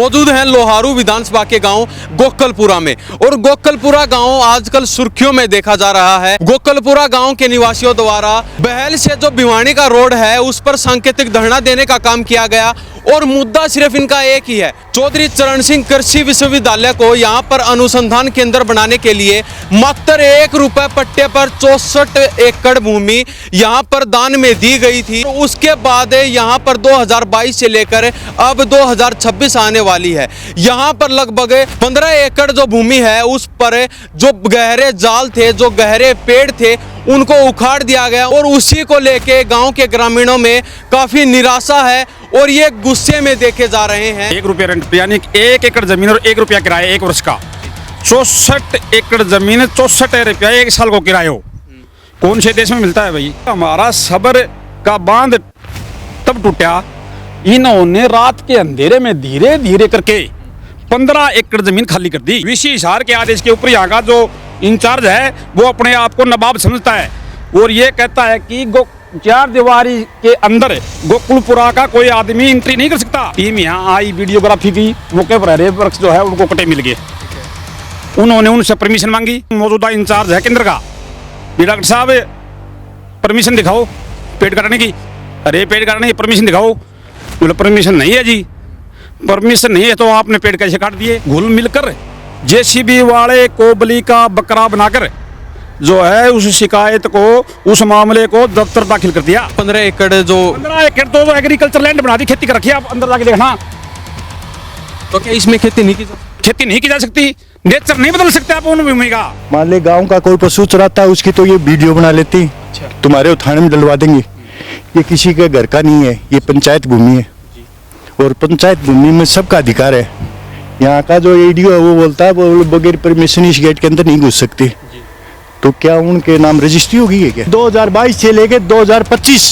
मौजूद हैं लोहारू विधानसभा के गांव गोकलपुरा में। और गोकलपुरा गांव आजकल सुर्खियों में देखा जा रहा है। गोकलपुरा गांव के निवासियों द्वारा बहल से जो भिवानी का रोड है उस पर सांकेतिक धरना देने का काम किया गया और मुद्दा सिर्फ इनका एक ही है। चौधरी चरण सिंह कृषि विश्वविद्यालय को यहाँ पर अनुसंधान केंद्र बनाने के लिए मात्र 1 रुपए पट्टे पर 64 एकड़ भूमि यहाँ पर दान में दी गई थी। उसके बाद यहाँ पर 2022 से लेकर अब 2026 आने वाली है। यहाँ पर लगभग 15 एकड़ जो भूमि है उस पर जो गहरे जाल थे, जो गहरे पेड़ थे, उनको उखाड़ दिया गया और उसी को लेके गांव के ग्रामीणों में काफी निराशा है और ये गुस्से में देखे जा रहे हैं। 1 रुपया रेंट यानी 1 एकड़ जमीन और 1 रुपया किराया 1 वर्ष का। 64 एकड़ जमीन 64 रुपया 1 साल को किराया हो। कौन से देश में मिलता है भाई? हमारा सबर का बांध तब टूटा, इन्होंने रात के अंधेरे में धीरे धीरे करके 15 एकड़ जमीन खाली कर दी। वीसी हिसार के आदेश के ऊपर यहाँ का जो इंचार्ज है वो अपने आप को नवाब समझता है और ये कहता है कि 4 दीवारी के अंदर गोकुलपुरा का कोई आदमी एंट्री नहीं कर सकता। टीम यहाँ आई, वीडियोग्राफी की, मौके पर हरे वृक्ष जो है उनको कटे मिल गए। उन्होंने उनसे परमिशन मांगी। मौजूदा इंचार्ज है केंद्र का, डॉक्टर साहब परमिशन दिखाओ पेड़ काटने की। अरे पेड़ काटने की परमिशन दिखाओ। बोले परमिशन नहीं है जी। परमिशन नहीं है तो आपने पेड़ कैसे काट दिए? घुल मिलकर जेसीबी वाले को बलि का बकरा बनाकर जो है उस शिकायत को, उस मामले को दफ्तर दाखिल कर दिया। 15 एकड़ तो एग्रीकल्चर लैंड बना दी, खेती कर रखी है। आप अंदर जाके देखना। तो क्या इसमें खेती नहीं की जा सकती? नेचर नहीं बदल सकते आप उन भूमि का। मान ले गांव का कोई पशु चराता है उसकी तो ये वीडियो बना लेती। अच्छा। तुम्हारे थाने में डलवा देंगे। ये किसी के घर का नहीं है, ये पंचायत भूमि है और पंचायत भूमि में सबका अधिकार है। यहाँ का जो एडीओ है वो बोलता है वो बगैर परमिशन इस गेट के अंदर नहीं घुस सकते। तो क्या उनके नाम रजिस्ट्री होगी है क्या? 2022 से लेके 2025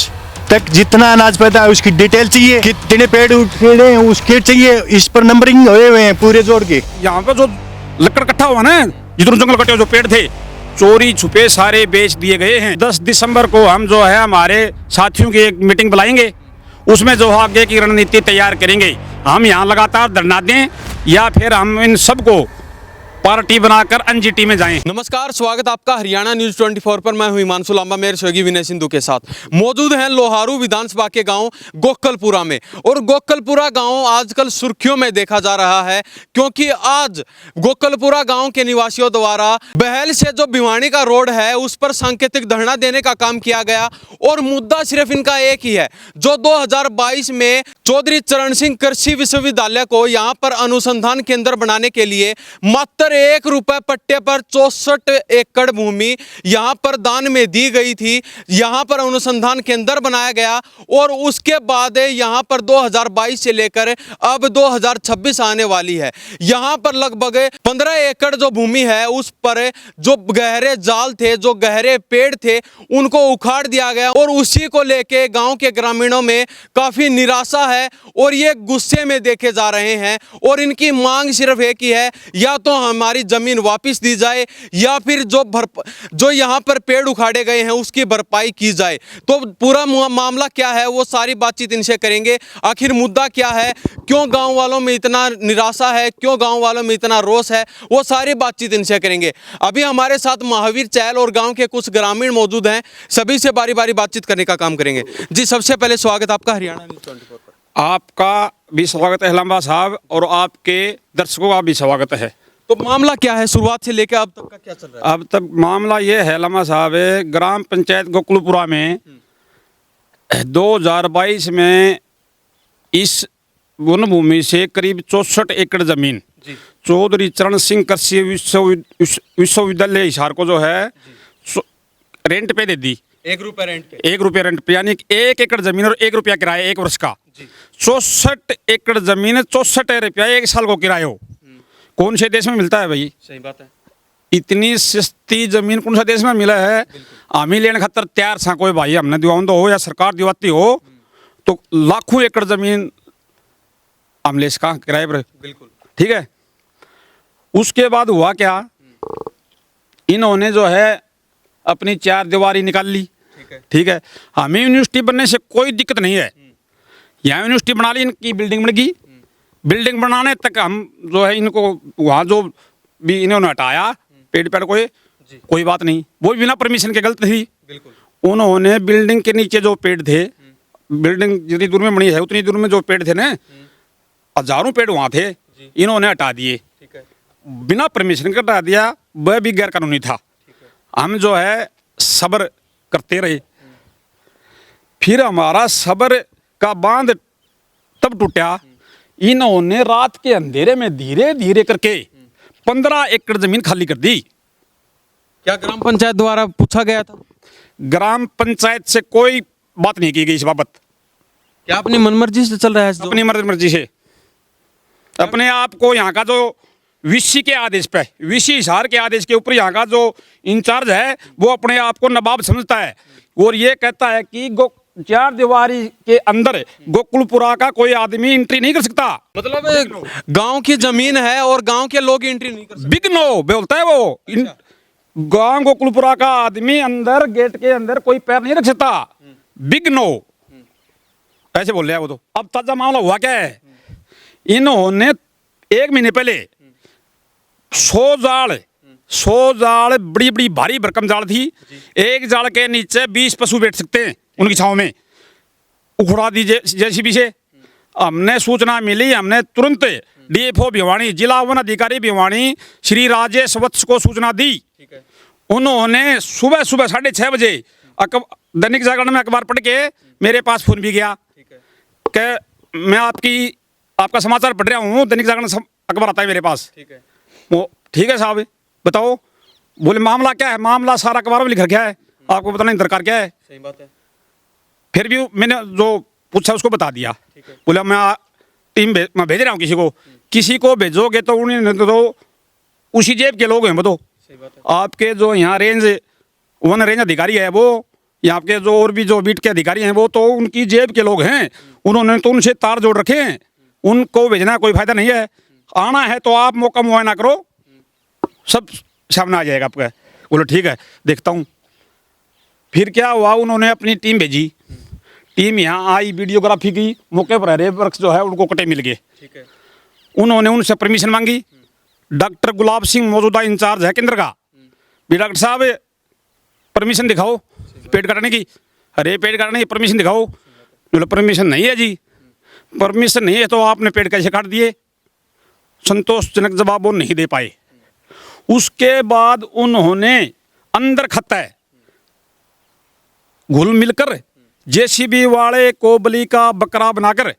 तक जितना अनाज पैदा है उसकी डिटेल चाहिए, कितने पेड़ उखेड़े हैं उसके चाहिए। इस पर नंबरिंग हुए हुए हैं पूरे जोड़ के। यहाँ पे जो लकड़ इकट्ठा हुआ ना, जितने जंगल कटे जो पेड़ थे चोरी छुपे सारे बेच दिए गए हैं। 10 दिसंबर को हम जो है हमारे साथियों की एक मीटिंग बुलाएंगे, उसमें जो आगे की रणनीति तैयार करेंगे। हम यहाँ लगातार धरना दें या फिर हम इन सबको पार्टी बनाकर एनजीटी में जाएं। नमस्कार, स्वागत आपका हरियाणा न्यूज 24 पर। मैं हूं हिमांशु लांबा, मेरे सहयोगी विनय सिंधु के साथ। मौजूद हैं लोहारू विधानसभा के गांव गोकलपुरा में। और गोकलपुरा गांव आजकल सुर्खियों में देखा जा रहा है क्योंकि आज गोकलपुरा गांव के निवासियों द्वारा बहल से जो भिवानी का रोड है उस पर सांकेतिक धरना देने का काम किया गया और मुद्दा सिर्फ इनका एक ही है। जो 2022 में चौधरी चरण सिंह कृषि विश्वविद्यालय को यहाँ पर अनुसंधान केंद्र बनाने के लिए मात्र 1 रुपए पट्टे पर 64 एकड़ भूमि यहाँ पर दान में दी गई थी। यहाँ पर अनुसंधान केंद्र बनाया गया और उसके बाद यहाँ पर 2022 से लेकर अब 2026 आने वाली है। यहाँ पर लगभग 15 एकड़ जो भूमि है उस पर जो गहरे जाल थे, जो गहरे पेड़ थे, उनको उखाड़ दिया गया और उसी को लेके गांव के ग्रामीणों में काफी निराशा है और ये गुस्से में देखे जा रहे हैं। और इनकी मांग सिर्फ एक ही है, या तो हमारी जमीन वापस दी जाए या फिर जो यहाँ पर पेड़ उखाड़े गए हैं उसकी भरपाई की जाए। तो पूरा मामला क्या है वो सारी बातचीत इनसे करेंगे। आखिर मुद्दा क्या है, क्यों गांव वालों में इतना निराशा है, क्यों गांव वालों में इतना रोष है, वो सारी बातचीत इनसे करेंगे। अभी हमारे साथ महावीर चैल और गांव के कुछ ग्रामीण मौजूद हैं, सभी से बारी बारी बातचीत करने का काम करेंगे। जी, सबसे पहले स्वागत आपका हरियाणा न्यूज 24 पर। आपका भी स्वागत है लांबा साहब और आपके दर्शकों का भी स्वागत है। तो मामला क्या है, शुरुआत से लेकर अब तक का क्या चल रहा है? अब तक मामला ये है लांबा साहब, ग्राम पंचायत गोकुलपुरा में 2022 में इस वन भूमि से करीब 64 एकड़ जमीन चौधरी चरण सिंह कृषि विश्वविद्यालय हिसार को जो है रेंट पे दे दी। 1 रुपये रेंट पे? 1 रुपया रेंट पे यानी 1 एकड़ जमीन और 1 रुपया किराया 1 वर्ष का। 64 एकड़ जमीन 64 रुपया 1 साल को किराया हो। कौन से देश में मिलता है भाई? सही बात है। इतनी सस्ती जमीन कौन सा देश में मिला है? हम ही लेने खातर तैयार था, कोई भाई हमने दिवाऊं तो हो या सरकार दिवाती हो तो लाखों एकड़ जमीन हम ले इसका किराए पर। बिल्कुल ठीक है। उसके बाद हुआ क्या, इन्होंने जो है अपनी 4 दीवारी निकाल ली। ठीक है। हमें यूनिवर्सिटी बनने से कोई दिक्कत नहीं है। यहाँ यूनिवर्सिटी बना ली, इनकी बिल्डिंग बन गई, बिल्डिंग बनाने तक हम जो है इनको वहाँ जो भी इन्होंने हटाया पेड़ कोई बात नहीं, वो भी बिना परमिशन के गलत थी। बिल्कुल। उन्होंने बिल्डिंग के नीचे जो पेड़ थे, बिल्डिंग जितनी दूर में बनी है उतनी दूर में जो पेड़ थे ना, हजारों पेड़ वहाँ थे, इन्होंने हटा दिए, ठीक है। बिना परमिशन के हटा दिया, वह भी गैर कानूनी था। हम जो है सब्र करते रहे, फिर हमारा सब्र का बांध तब टूटा, इन्होंने रात के अंधेरे में धीरे धीरे करके 15 एकड़ जमीन खाली कर दी। क्या ग्राम पंचायत द्वारा पूछा गया था? ग्राम पंचायत से कोई बात नहीं की गई इस बाबत। क्या अपनी मनमर्जी से चल रहा है? अपनी मर्जी से अपने आप को यहाँ का जो वीसी के आदेश पे, वीसी हिसार के आदेश के ऊपर यहाँ का जो इंचार्ज है वो अपने आप को नवाब समझता है और ये कहता है कि चार दीवारी के अंदर गोकुलपुरा का कोई आदमी एंट्री नहीं कर सकता। मतलब गांव की जमीन है और गांव के लोग एंट्री नहीं कर सकते। बिग नो बोलता है वो। गांव गोकुलपुरा का आदमी अंदर गेट के अंदर कोई पैर नहीं रख सकता, बिग नो ऐसे बोल रहा है वो। तो अब ताजा मामला हुआ क्या है, इन्होंने 1 महीने पहले 100 जाल बड़ी बड़ी भारी भरकम जाल थी, एक जाल के नीचे 20 पशु बैठ सकते हैं उनकी छांव में, उखड़ा दी जेसीबी से। हमने सूचना मिली, हमने तुरंत डीएफओ भिवानी, जिला वन अधिकारी भिवानी श्री राजेश वत्स को सूचना दी। उन्होंने सुबह 6:30 बजे दैनिक जागरण में अखबार पढ़ के मेरे पास फोन भी गया कि मैं आपका समाचार पढ़ रहा हूँ, दैनिक जागरण अखबार आता है मेरे पास। वो ठीक है साहब बताओ। बोले मामला क्या है? मामला सारा अखबार में लिख रखा है, आपको बताने की दरकार क्या है? सही बात है। फिर भी मैंने जो पूछा उसको बता दिया। बोला मैं टीम मैं भेज रहा हूँ किसी को भेजोगे तो उन्हें तो उसी जेब के लोग हैं वो। तो आपके जो यहाँ वन रेंज अधिकारी है वो, यहाँ के जो और भी जो बीट के अधिकारी हैं वो तो उनकी जेब के लोग हैं, उन्होंने तो उनसे तार जोड़ रखे हैं, उनको भेजना कोई फायदा नहीं है। आना है तो आप मौका मुआयना करो, सब सामने आ जाएगा आपका। बोलो ठीक है देखता हूँ। फिर क्या हुआ, उन्होंने अपनी टीम भेजी, टीम यहाँ आई, वीडियोग्राफी की, मौके पर हरे वृक्ष जो है उनको कटे मिल गए। उन्होंने उनसे परमिशन मांगी। डॉक्टर गुलाब सिंह मौजूदा इंचार्ज है केंद्र का, भी डॉक्टर साहब परमिशन दिखाओ पेड़ काटने की, हरे पेड़ काटने की परमिशन दिखाओ। बोले परमिशन नहीं है जी, परमिशन नहीं है तो आपने पेड़ कैसे काट दिए? संतोषजनक जवाब वो नहीं दे पाए। उसके बाद उन्होंने अंदर खत्ता घुल मिलकर जेसीबी वाले को बलि का बकरा बनाकर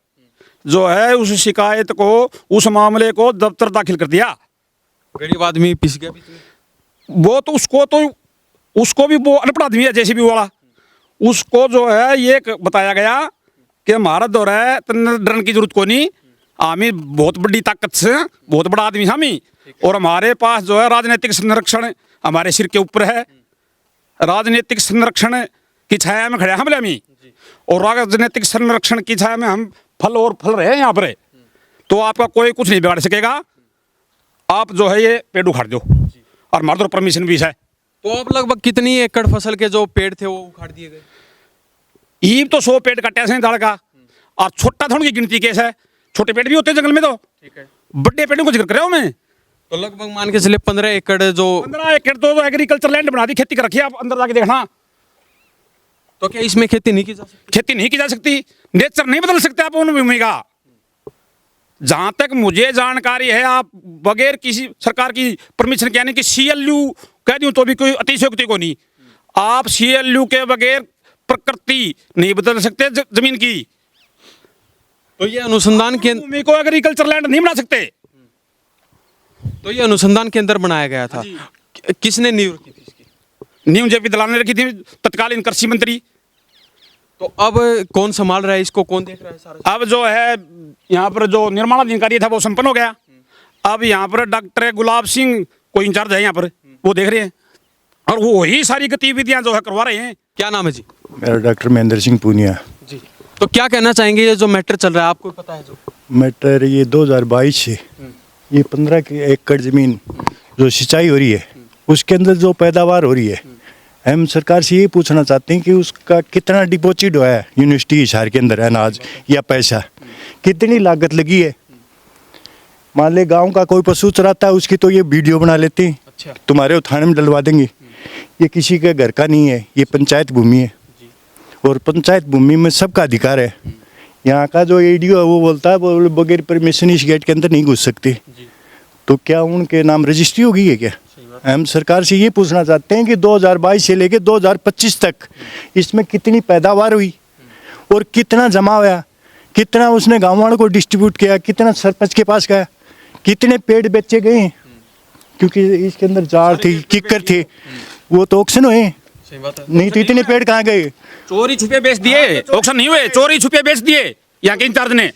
जो है उस शिकायत को, उस मामले को दफ्तर दाखिल कर दिया। गरीब आदमी पिस गया बीच में। वो तो उसको भी वो अनपढ़ आदमी है जेसीबी वाला, उसको जो है ये बताया गया कि हमारा दौर है डरने की जरूरत को नहीं, हमें बहुत बड़ी ताकत से बहुत बड़ा आदमी हमी, और हमारे पास जो है राजनीतिक संरक्षण हमारे सिर के ऊपर है। राजनीतिक संरक्षण की छाया में खड़े हम हमी, और राजनीतिक संरक्षण की छाया में हम फल रहे हैं यहाँ पर। तो आपका कोई कुछ नहीं बिगाड़ सकेगा, आप जो है ये पेड़ उखाड़ दो और मार दो, परमिशन भी है। तो अब लगभग कितनी एकड़ फसल के जो पेड़ थे वो उखाड़ दिए गए? ईब तो 100 पेड़ काटे हैं दाड़ का, और छोटा थोड़ी की गिनती केस है, छोटे पेड़ भी होते हैं जंगल में। तो ठीक है, बड़े पेड़ों को जिक्र कर रहा हूँ मैं। तो लगभग मान के चले 15 एकड़ जो 15 एकड़ तो एग्रीकल्चर लैंड बना दी, खेती कर रखी है, आप अंदर जाके देखना। तो क्या इसमें खेती नहीं की जा सकती? खेती नहीं की जा सकती, नेचर नहीं बदल सकते आप उन भूमि का। जहां तक मुझे जानकारी है, आप बगैर किसी सरकार की परमिशन के, यानी कि CLU कह दूं तो भी कोई अतिशयोक्ति को नहीं, आप CLU के बगैर प्रकृति नहीं बदल सकते जमीन की। तो ये अनुसंधान केंद्र, भूमि को एग्रीकल्चर लैंड नहीं बना सकते। तो ये अनुसंधान केंद्र बनाया गया था, किसने नींव रखी थी इसकी? नींव जेपी दलाल ने रखी थी, तत्कालीन कृषि मंत्री। तो अब कौन संभाल रहा है इसको, कौन देख रहा है सारा? अब जो है यहाँ पर जो निर्माणाधीन कार्य था वो संपन्न हो गया। अब यहाँ पर डॉक्टर गुलाब सिंह को इंचार्ज है यहाँ पर, वो देख रहे हैं, और वो वही सारी गतिविधियां जो है करवा रहे हैं। क्या नाम है जी? मेरा डॉक्टर महेंद्र सिंह पूनिया जी। तो क्या कहना चाहेंगे, ये जो मैटर चल रहा है आपको पता है? जो मैटर ये 2022 से ये 15 एकड़ ज़मीन जो सिंचाई हो रही है उसके अंदर जो पैदावार हो रही है, हम सरकार से ये पूछना चाहते हैं कि उसका कितना डिपॉजिट हुआ है यूनिवर्सिटी हिसार के अंदर, अनाज या पैसा, कितनी लागत लगी है, मान ले गांव का कोई पशु चराता है, उसकी तो ये वीडियो बना लेते हैं, अच्छा तुम्हारे वो थाने में डलवा देंगे। ये किसी के घर का नहीं है, ये पंचायत भूमि है और पंचायत भूमि में सबका अधिकार है। यहाँ का जो एडीओ है वो बोलता है वो बगैर परमिशन इस गेट के अंदर नहीं घुस सकते, तो क्या उनके नाम रजिस्ट्री होगी है क्या? हम सरकार से ये पूछना चाहते हैं कि 2022 से लेकर 2025 तक इसमें कितनी पैदावार हुई और कितना जमा हुआ, कितना उसने गाँव वालों को डिस्ट्रीब्यूट किया, कितना सरपंच के पास गया, कितने पेड़ बेचे गए, क्योंकि इसके अंदर जाड़ थी, किक्कर थे, वो तो ऑक्शन हुए, सही बात है। नहीं तो इतने पेड़ कहाँ गए? चोरी छुपे बेच दिए, ऑक्शन नहीं हुए, चोरी छुपे बेच दिए यहाँ के इंचार्ज ने।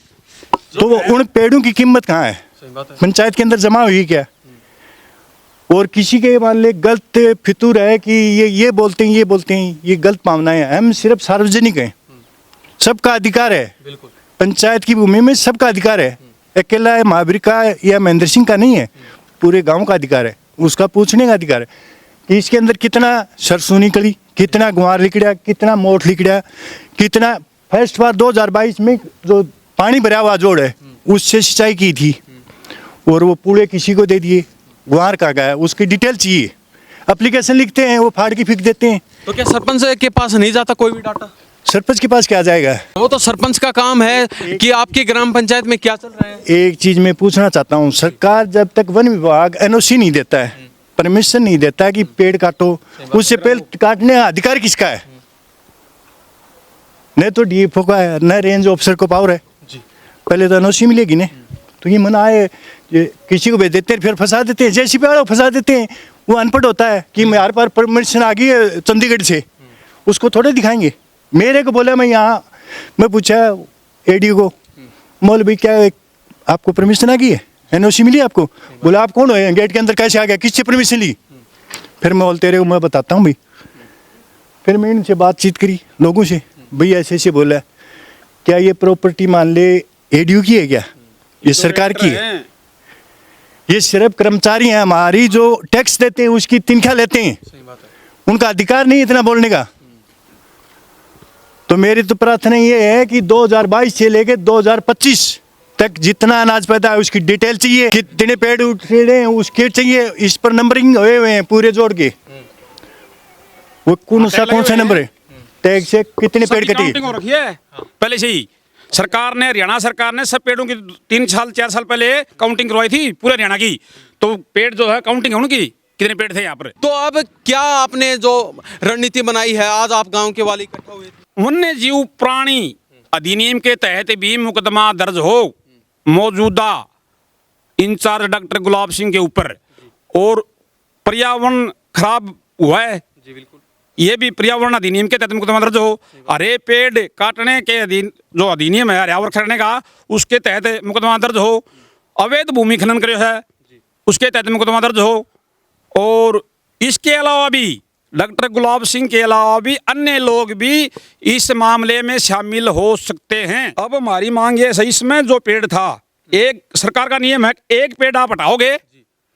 तो वो उन पेड़ों की कीमत कहाँ है? सही बात है। पंचायत के अंदर जमा हुई क्या? और किसी के मान ले गलत फितूर है कि ये बोलते हैं, ये बोलते हैं, ये गलत भावनाएं हैं। हम सिर्फ सार्वजनिक हैं, सबका अधिकार है, बिल्कुल पंचायत की भूमि में सबका अधिकार है। अकेला महावीर का या महेंद्र सिंह का नहीं है, पूरे गांव का अधिकार है, उसका पूछने का अधिकार है कि इसके अंदर कितना सरसों निकली, कितना गुआर निकला, कितना मोठ निकला, कितना फर्स्ट बार 2022 में जो पानी भरा हुआ जोड़ है उससे सिंचाई की थी और वो पूरे किसी को दे दिए। गुआर का गया, उसकी डिटेल चाहिए, एप्लीकेशन लिखते हैं, वो फाड़ के फेंक देते हैं। तो क्या सरपंच के पास नहीं जाता कोई भी डाटा? सरपंच के पास क्या जाएगा? वो तो सरपंच का काम है कि आपकी ग्राम पंचायत में क्या चल रहा है। एक चीज मैं पूछना चाहता हूँ, सरकार जब तक वन विभाग एनओसी नहीं देता है, परमिशन नहीं देता है कि पेड़ काटो, उससे पेड़ काटने का अधिकार किसका है? न तो डीएफओ का है, न रेंज ऑफिसर को पावर है। पहले तो एनओसी मिलेगी ना, तो ये मना है, ये किसी को भेज देते हैं, फिर फंसा देते हैं, जैसी पे फंसा देते हैं। वो अनपढ़ होता है कि मेरे पास परमिशन आ गई है चंडीगढ़ से, उसको थोड़े दिखाएंगे। मेरे को बोला, मैं पूछा एडीओ को, मौल भाई क्या आपको परमिशन आ गई है, एनओसी मिली आपको? बोला आप कौन हो, गेट के अंदर कैसे आ गया, किससे परमिशन ली? फिर मैं बोलते रहे, मैं बताता हूँ भाई। फिर मैं इनसे बातचीत करी लोगों से, भाई ऐसे ऐसे बोला, क्या ये प्रॉपर्टी मान ले एडीओ की है क्या, ये सरकार की है? ये सिर्फ कर्मचारी हैं हमारी जो टैक्स देते हैं उसकी तनख्वाह लेते हैं, सही बात है। उनका अधिकार नहीं इतना बोलने का। तो मेरी तो प्रार्थना ये है कि 2022 से लेकर 2025 तक जितना अनाज पैदा है उसकी डिटेल चाहिए, कितने पेड़ उठे हैं उसके चाहिए, इस पर नंबरिंग हुए हैं पूरे जोड़ के, वो कौन सा नंबर है, टैग से कितने पेड़ कटे। काउंटिंग हो रखी है पहले से ही। सरकार ने, हरियाणा सरकार ने सब पेड़ों की 3 साल 4 साल पहले काउंटिंग करवाई थी पूरे हरियाणा की, तो पेड़ जो है काउंटिंग है उनकी, कितने पेड़ थे यहाँ पर। तो अब क्या आपने जो रणनीति बनाई है, आज आप गांव के वाली इकट्ठा हुए थे, वन्य जीव प्राणी अधिनियम के तहत भी मुकदमा दर्ज हो मौजूदा इंचार्ज डॉक्टर गुलाब सिंह के ऊपर, और पर्यावरण खराब हुआ है, जी बिल्कुल, ये भी पर्यावरण अधिनियम के तहत मुकदमा दर्ज हो। हरे पेड़ काटने के अधीन जो अधिनियम है पर्यावरण करने का, उसके तहत मुकदमा दर्ज हो। अवैध भूमि खनन करे है, उसके तहत मुकदमा दर्ज हो। और इसके अलावा भी डॉक्टर गुलाब सिंह के अलावा भी अन्य लोग भी इस मामले में शामिल हो सकते हैं। अब हमारी मांग ये है, इसमें जो पेड़ था, एक सरकार का नियम है, एक पेड़ आप हटाओगे,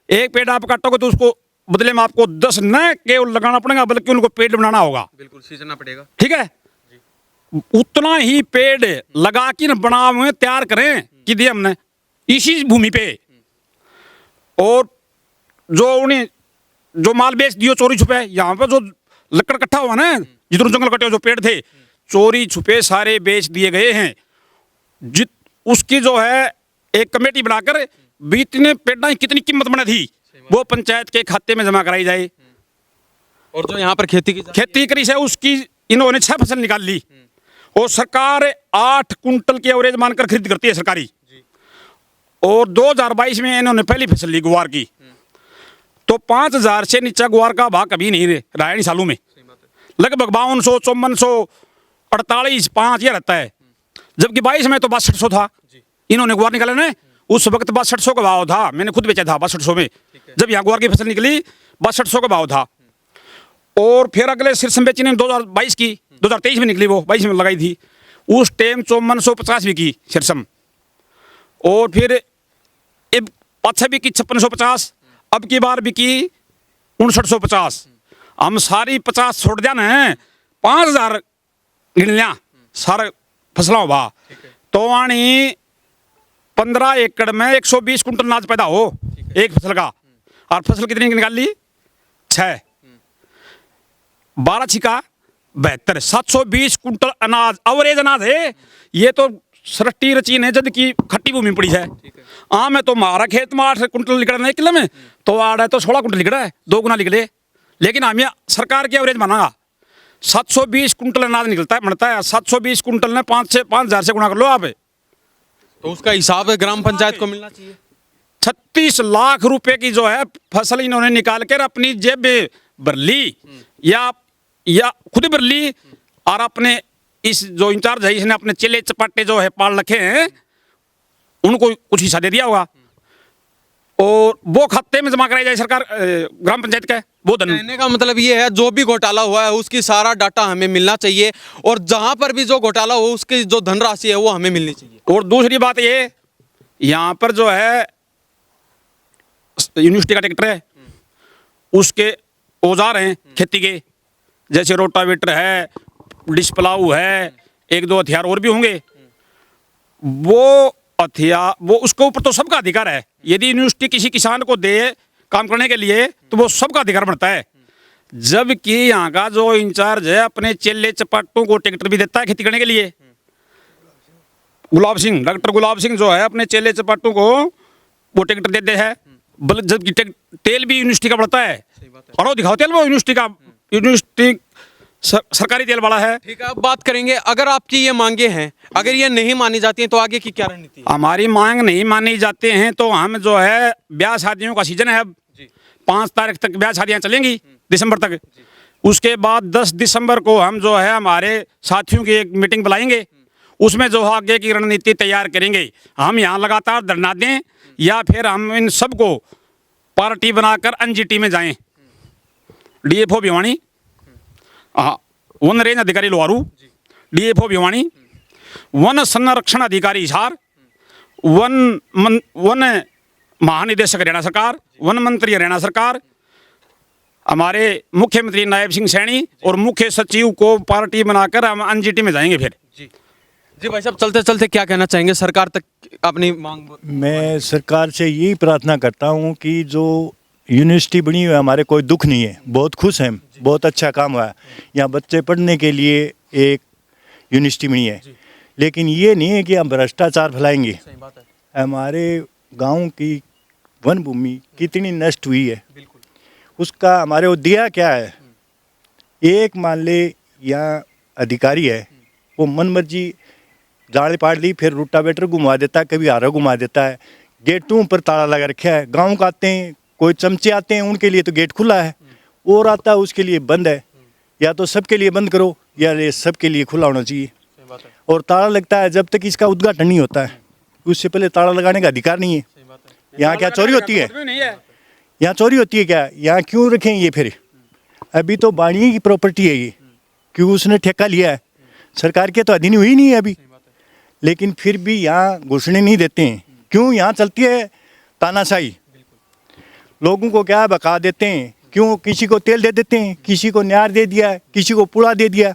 एक पेड़ आप काटोगे तो उसको बदले में आपको 10 न केवल लगाना पड़ेगा, बल्कि उनको पेड़ बनाना होगा। बिल्कुल सींचना पड़ेगा। ठीक है, उतना ही पेड़ लगा के बना हुए तैयार करें कि दिए हमने इसी भूमि पे। और जो उन्हें जो माल बेच दियो चोरी छुपे, यहाँ पे जो लकड़ इकट्ठा हुआ ना, जितने जंगल कटे जो पेड़ थे चोरी छुपे सारे बेच दिए गए हैं। उसकी जो है एक कमेटी बनाकर बीतने पेड़ की कितनी कीमत बनी थी वो पंचायत के खाते में जमा कराई जाए। और जो यहाँ पर खेती करी है उसकी इन्होंने 6 फसल निकाल ली, और सरकार 8 कुंटल की एवरेज मानकर खरीद करती है सरकारी। और 2022 में इन्होंने पहली फसल ली गुआर की, तो 5000 से नीचा गुआर का भाव कभी नहीं रहा इन सालों में, लगभग 5200, 5400, 48, 5 ये रहता है। जबकि 22 में तो 6200 था, इन्होंने गुआर निकाला ना, उस वक्त 6200 का भाव था, मैंने खुद बेचा था 6200 में, जब यहाँ गुआर की फसल निकली 6200 का भाव था। और फिर अगले सिरसम बेची ने 2022 की, 2023 में निकली, वो 22 में लगाई थी, उस टाइम 5450 बिकी सिरसम। और फिर अच्छा बिकी 5650, अब की बार बिकी 5950। हम सारी 50 छोड़ दिया ना, 5000 गिन लिया सारे फसलों भाव, तो आनी 15 एकड़ में 120 कुंटल अनाज पैदा हो एक फसल का, और फसल कितनी निकाल ली? 6। 12 छिका 72, 720 कुंटल अनाज, एवरेज अनाज है ये। तो सरट्टी रचीन है जब की खट्टी भूमि पड़ी है। आम है तो हमारा खेत में 8 कुंटल निकल रहा है किलो में, तो आड़ है तो 16 कुंटल निकल रहा है, 2 गुना निकले। लेकिन हम ये सरकार की एवरेज मानागा, 720 कुंटल अनाज निकलता है, बनता है 720 कुंटल ने 5,000 से गुणा कर लो आप। तो उसका हिसाब ग्राम पंचायत को मिलना चाहिए। 36 लाख रुपए की जो है फसल इन्होंने निकाल कर अपनी जेब में भर ली, या खुद भर ली, और अपने इस जो इंचार्ज है इसने अपने चेले चपाटे जो है पाल रखे हैं उनको कुछ हिस्सा दे दिया होगा, और वो खाते में जमा कराई जाए सरकार ग्राम पंचायत का वो धन। कहने का मतलब ये है जो भी घोटाला हुआ है उसकी सारा डाटा हमें मिलना चाहिए, और जहां पर भी जो घोटाला हो उसकी जो धनराशि है वो हमें मिलनी चाहिए। और दूसरी बात ये, यहाँ पर जो है यूनिवर्सिटी का ट्रैक्टर है, उसके औजार हैं खेती के, जैसे रोटावेटर है, डिस्प्लाऊ है, 1-2 हथियार और भी होंगे। वो हथियार वो उसके ऊपर तो सबका अधिकार है। यदि यूनिवर्सिटी किसी किसान को दे काम करने के लिए तो वो सबका अधिकार बनता है। जबकि यहाँ का जो इंचार्ज है अपने चेले चपाटों को ट्रैक्टर भी देता है खेती करने के लिए। गुलाब सिंह, डॉक्टर गुलाब सिंह जो है अपने चेले चपाटों को वो ट्रैक्टर देते हैं, जबकि तेल भी यूनिवर्सिटी का बढ़ता है। और दिखाओ तेल वो यूनिवर्सिटी का, यूनिवर्सिटी सरकारी तेल वाला है। ठीक है, अब बात करेंगे, अगर आपकी ये मांगे हैं, अगर ये नहीं मानी जाती हैं तो आगे की क्या रणनीति है? हमारी मांग नहीं मानी जाते हैं तो हम जो है ब्याह शादियों का सीजन है अब, 5 तारीख तक ब्याह शादियां चलेंगी दिसंबर तक। उसके बाद 10 दिसंबर को हम जो है हमारे साथियों की एक मीटिंग बुलाएंगे, उसमें जो आगे की रणनीति तैयार करेंगे। हम यहाँ लगातार धरना दें या फिर हम इन सबको पार्टी बनाकर एनजीटी में जाएं। डीएफओ भिवानी, वन रेंज अधिकारी लोहारू, डीएफओ भिवानी, वन संरक्षण अधिकारी हिसार, वन महानिदेशक हरियाणा सरकार, वन मंत्री हरियाणा सरकार, हमारे मुख्यमंत्री नायब सिंह सैनी और मुख्य सचिव को पार्टी बनाकर हम एनजीटी में जाएंगे। फिर जी भाई साहब, चलते चलते क्या कहना चाहेंगे सरकार तक अपनी मांग? मैं सरकार से यही प्रार्थना करता हूँ कि जो यूनिवर्सिटी बनी हुई है हमारे कोई दुख नहीं है, बहुत खुश हैं, बहुत अच्छा काम हुआ है। यहाँ बच्चे पढ़ने के लिए एक यूनिवर्सिटी बनी है, लेकिन ये नहीं है कि हम भ्रष्टाचार फैलाएंगे। हमारे गांव की वन भूमि कितनी नष्ट हुई है, उसका हमारे को दिया क्या है? एक मान ले यहाँ अधिकारी है, वो मन मर्जी जाड़े पाड़ ली, फिर रोटावेटर घुमा देता है, कभी हारा घुमा देता है, गेटों पर ताला लगा रखा है। गांव का आते हैं, कोई चमचे आते हैं, उनके लिए तो गेट खुला है, और आता है उसके लिए बंद है। या तो सबके लिए बंद करो या ये सबके लिए खुला होना चाहिए। और ताला लगता है जब तक इसका उद्घाटन नहीं होता है, उससे पहले ताला लगाने का अधिकार नहीं है। यहाँ क्या चोरी होती है? यहाँ चोरी होती है क्या? यहाँ क्यों रखें ये? फिर अभी तो बाणी की प्रॉपर्टी है ये, क्यों उसने ठेका लिया है? सरकार के तो अधीन हुई नहीं है अभी, लेकिन फिर भी यहाँ घुसने नहीं देते हैं। क्यों? यहाँ चलती है तानाशाही। लोगों को क्या बका देते हैं, क्यों? किसी को तेल दे देते हैं, किसी को न्यार दे दिया, किसी को पुड़ा दे दिया,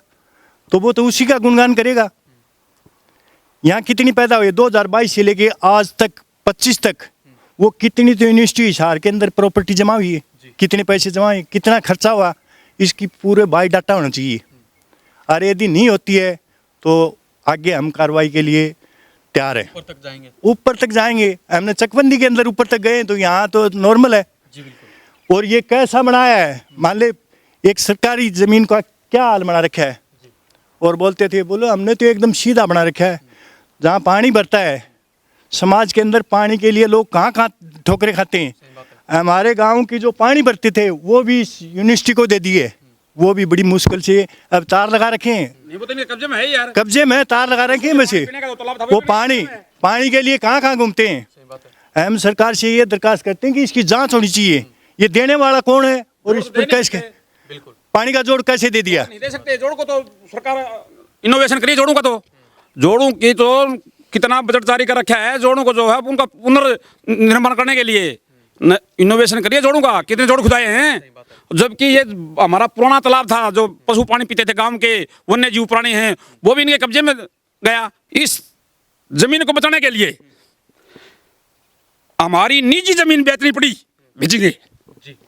तो वो तो उसी का गुणगान करेगा। यहाँ कितनी पैदा हुई 2022 से लेके आज तक 25 तक, वो कितनी तो यूनिवर्सिटी हिसार के अंदर प्रॉपर्टी जमा हुई है, कितने पैसे जमा हुए, कितना खर्चा हुआ, इसकी पूरे बायोडाटा होना चाहिए। और यदि नहीं होती है तो आगे हम कार्रवाई के लिए तैयार है। ऊपर तक जाएंगे। हमने चकबंदी के अंदर ऊपर तक गए, तो यहाँ तो नॉर्मल है। और ये कैसा बनाया है? मान ले एक सरकारी जमीन का क्या हाल बना रखा है, और बोलते थे, बोलो हमने तो एकदम सीधा बना रखा है। जहाँ पानी भरता है समाज के अंदर, पानी के लिए लोग कहाँ कहाँ ठोकरे खाते हैं। हमारे गांव की जो पानी भरते थे वो भी यूनिवर्सिटी को दे दिए, वो भी बड़ी मुश्किल से। अब तार लगा रखे हैं, कब्जे में है यार, कब्जे में तार लगा रखे हैं वैसे। वो पानी के लिए कहाँ कहाँ घूमते हैं। हम सरकार से ये दरखास्त करते हैं कि इसकी जांच होनी चाहिए। ये देने वाला कौन है और इस पर कैसे पानी का जोड़ कैसे दे दिया? नहीं दे सकते। जोड़ को तो सरकार इनोवेशन करिए, जोड़ों का तो, जोड़ों की तो कितना बजट जारी कर रखा है। जोड़ों को जो है उनका पुनर्निर्माण करने के लिए इनोवेशन करिए। जोड़ों का कितने जोड़ खुदाए हैं, जबकि ये हमारा पुराना तालाब था जो पशु पानी पीते थे, गांव के वन्य जीव प्राणी हैं, वो भी इनके कब्जे में गया। इस जमीन को बचाने के लिए हमारी निजी जमीन बेचनी पड़ी, भेजेंगे।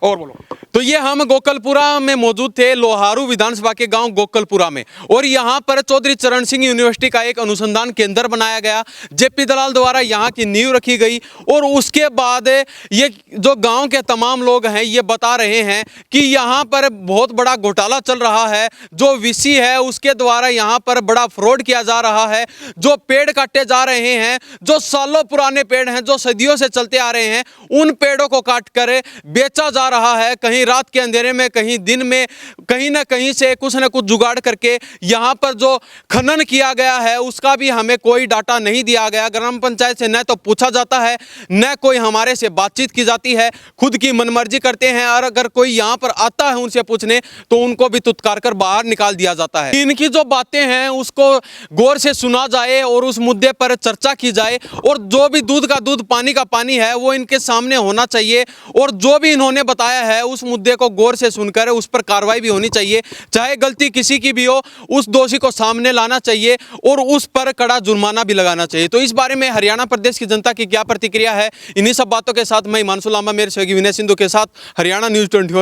और बोलो। तो ये हम गोकलपुरा में मौजूद थे, लोहारू विधानसभा के गांव गोकलपुरा में, और यहाँ पर चौधरी चरण सिंह यूनिवर्सिटी का एक अनुसंधान केंद्र बनाया गया। जेपी दलाल द्वारा यहाँ की नींव रखी गई, और उसके बाद ये जो गांव के तमाम लोग हैं ये बता रहे हैं कि यहाँ पर बहुत बड़ा घोटाला चल रहा है। जो वीसी है उसके द्वारा यहाँ पर बड़ा फ्रॉड किया जा रहा है। जो पेड़ काटे जा रहे हैं, जो सालों पुराने पेड़ हैं, जो सदियों से चलते आ रहे हैं, उन पेड़ों को काट कर बेचा जा रहा है। कहीं रात के अंधेरे में, कहीं दिन में, कहीं ना कहीं से कुछ ना कुछ जुगाड़ करके यहाँ पर जो खनन किया गया है उसका भी हमें कोई डाटा नहीं दिया गया। ग्राम पंचायत से न तो पूछा जाता है, न कोई हमारे से बातचीत की जाती है, खुद की मनमर्जी करते हैं। और अगर कोई यहाँ पर आता है उनसे पूछने तो उनको भी तुतकार कर बाहर निकाल दिया जाता है। इनकी जो बातें हैं उसको गौर से सुना जाए और उस मुद्दे पर चर्चा की जाए, और जो भी दूध का दूध पानी का पानी है वो इनके सामने होना चाहिए, और जो भी इन्होंने बताया है उस मुद्दे को गौर से सुनकर उस पर कार्रवाई भी होनी चाहिए। चाहे गलती किसी की भी हो, उस दोषी को सामने लाना चाहिए और उस पर कड़ा जुर्माना भी लगाना चाहिए। तो इस बारे में हरियाणा प्रदेश की जनता की क्या प्रतिक्रिया है, इन्हीं सब बातों के साथ मैं हिमांशु लांबा, मेरे सहयोगी विनय सिंधु के साथ हरियाणा न्यूज़ 24।